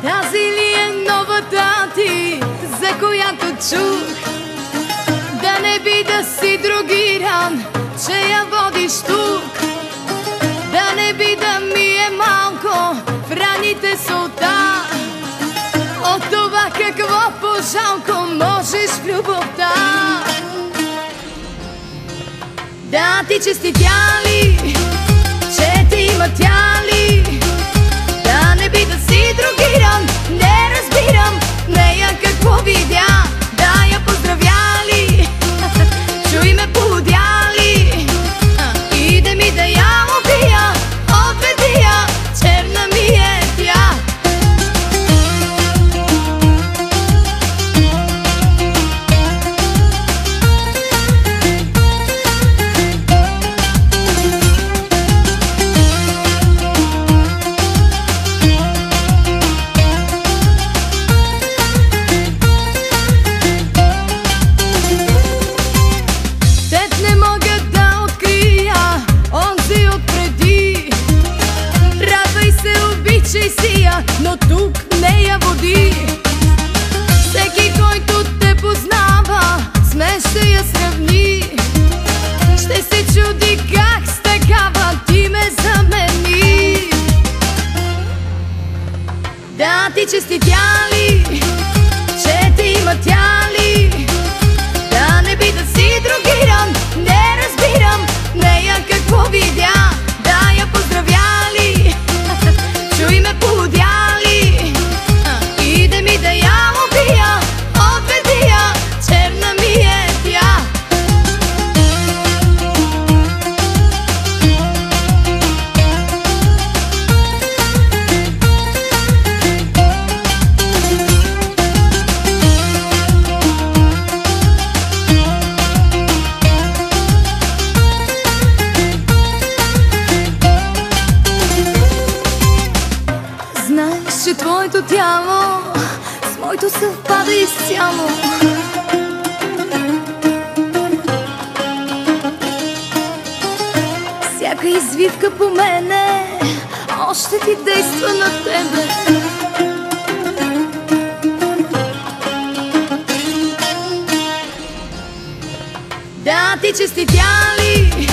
Тази ли е новата ти, за която чух? Да не би да си другиран, че я водиш тук. Да не би да ми е малко в раните солта. От това какво по-жалко можеш в любовта. Да ти честитя ли, че ти има тя ли? Да не би да си другиран, не разбирам нея какво видя. Да я поздравя ли, чуй ме полудя ли? Иде ми да я убия, отведи я, черна ми е тя. Но тук не я води. Всеки, който те познава, с мен ще я сравни. Ще се чуди как с такава ти ме замени. Да ти честитя ли, че ти има тя ли? Да не би да си другиран, не разбирам нея какво видя. Да я поздравя ли, чуй ме полудя ли? Иде ми да я убия, отведи я, черна ми е тя. Знаеш, че твоето тяло с моето съвпада изцяло. Всяка извивка по мене още ти действа на тебе. Да ти честитя ли,